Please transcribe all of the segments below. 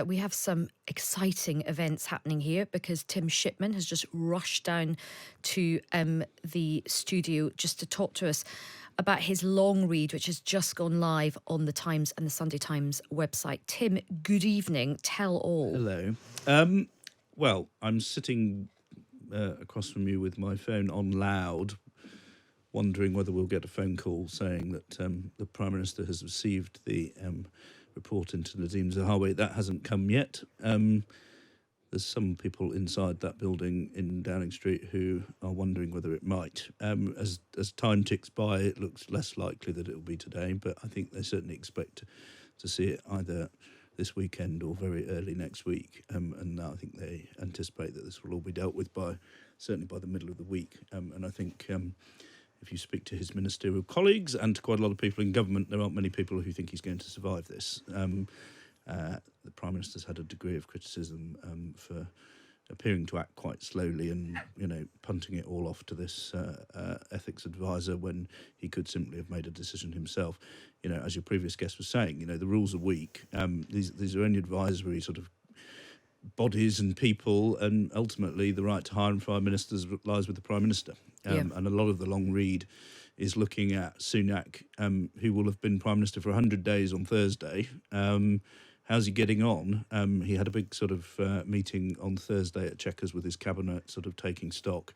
we have some exciting events happening here because Tim Shipman has just rushed down to the studio just to talk to us about his long read, which has just gone live on the Times and the Sunday Times website. Tim, good evening. Tell all. Hello. Well, I'm sitting across from you with my phone on loud, wondering whether we'll get a phone call saying that the Prime Minister has received the report into Nadhim Zahawi. That hasn't come yet. There's some people inside that building in Downing Street who are wondering whether it might. As time ticks by, it looks less likely that it will be today, but I think they certainly expect to see it either this weekend or very early next week. And I think they anticipate that this will all be dealt with certainly by the middle of the week. And I think if you speak to his ministerial colleagues and to quite a lot of people in government, there aren't many people who think he's going to survive this. The Prime Minister's had a degree of criticism for appearing to act quite slowly and, punting it all off to this ethics advisor when he could simply have made a decision himself. As your previous guest was saying, the rules are weak. These are only advisory sort of bodies and people, and ultimately the right to hire and fire ministers lies with the Prime Minister. And a lot of the long read is looking at Sunak, who will have been Prime Minister for 100 days on Thursday. How's he getting on? He had a big sort of meeting on Thursday at Chequers with his cabinet, sort of taking stock.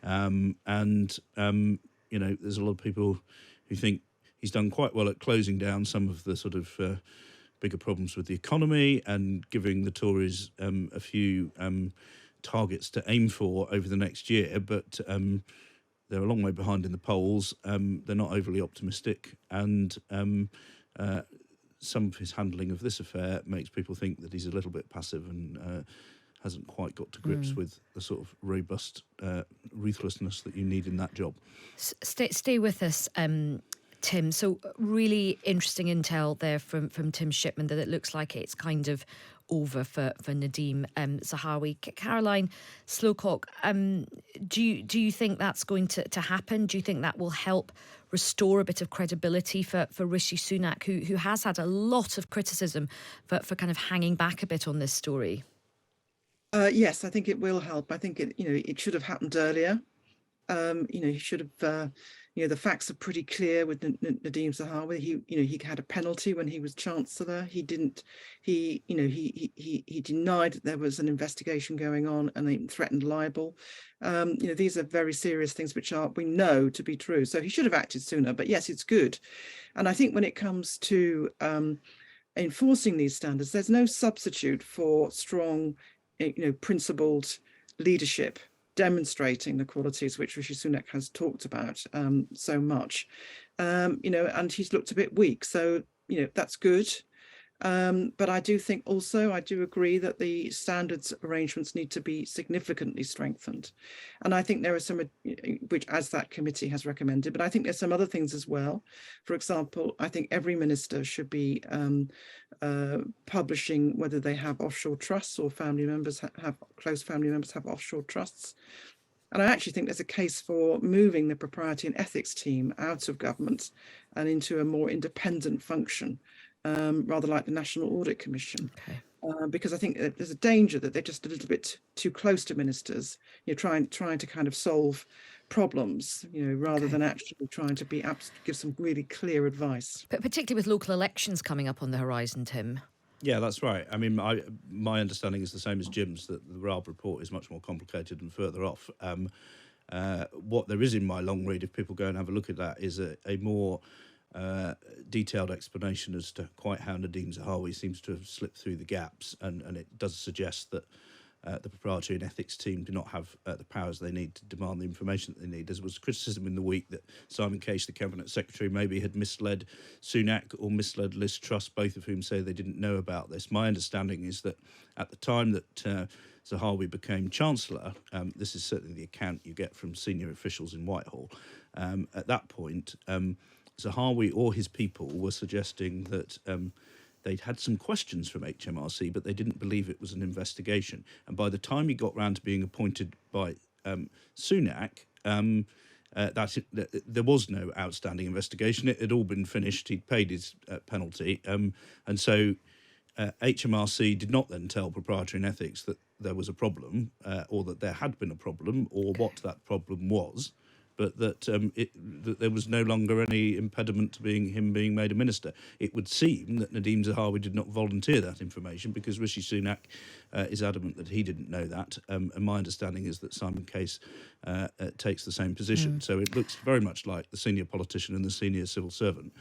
There's a lot of people who think he's done quite well at closing down some of the sort of bigger problems with the economy and giving the Tories a few targets to aim for over the next year. But they're a long way behind in the polls. They're not overly optimistic. And some of his handling of this affair makes people think that he's a little bit passive and hasn't quite got to grips with the sort of robust ruthlessness that you need in that job. Stay with us, Tim. So really interesting intel there from Tim Shipman that it looks like it's kind of over for Nadhim Zahawi. Caroline Slowcock, do you think that's going to happen? Do you think that will help restore a bit of credibility for Rishi Sunak, who has had a lot of criticism for kind of hanging back a bit on this story? Yes, I think it will help. I think it should have happened earlier. He should have. The facts are pretty clear with Nadhim Zahawi. He had a penalty when he was Chancellor. He didn't. He denied that there was an investigation going on and he threatened libel. These are very serious things which we know to be true. So he should have acted sooner. But yes, it's good. And I think when it comes to enforcing these standards, there's no substitute for strong, principled leadership, demonstrating the qualities which Rishi Sunak has talked about so much, and he's looked a bit weak. So, that's good. But I do think also, I do agree that the standards arrangements need to be significantly strengthened. And I think there are some, which as that committee has recommended, but I think there's some other things as well. For example, I think every minister should be publishing whether they have offshore trusts or family members have close family members have offshore trusts. And I actually think there's a case for moving the propriety and ethics team out of government and into a more independent function, rather like the National Audit Commission. Okay. Because I think there's a danger that they're just a little bit too close to ministers, trying to kind of solve problems, rather than actually trying to give some really clear advice. But particularly with local elections coming up on the horizon, Tim. Yeah, that's right. I mean, my understanding is the same as Jim's, that the RAB report is much more complicated and further off. What there is in my long read, if people go and have a look at that, is a more detailed explanation as to quite how Nadhim Zahawi seems to have slipped through the gaps, and it does suggest that the proprietary and ethics team do not have the powers they need to demand the information that they need. There was criticism in the week that Simon Case, the Cabinet Secretary, maybe had misled Sunak or misled Liz Truss, both of whom say they didn't know about this. My understanding is that at the time that Zahawi became Chancellor, this is certainly the account you get from senior officials in Whitehall, at that point, Zahawi or his people were suggesting that they'd had some questions from HMRC, but they didn't believe it was an investigation. And by the time he got round to being appointed by Sunak, there was no outstanding investigation. It had all been finished. He'd paid his penalty. And so HMRC did not then tell Proprietary and Ethics that there was a problem, or that there had been a problem, or what that problem was, but that, that there was no longer any impediment to him being made a minister. It would seem that Nadhim Zahawi did not volunteer that information, because Rishi Sunak is adamant that he didn't know that, and my understanding is that Simon Case takes the same position. So it looks very much like the senior politician and the senior civil servant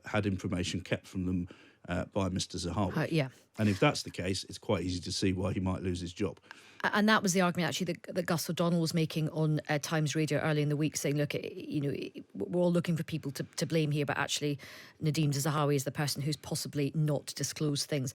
had information kept from them by Mr Zahawi. Yeah. And if that's the case, it's quite easy to see why he might lose his job. And that was the argument, actually, that Gus O'Donnell was making on Times Radio early in the week, saying, look, we're all looking for people to blame here, but actually Nadhim Zahawi is the person who's possibly not disclosed things.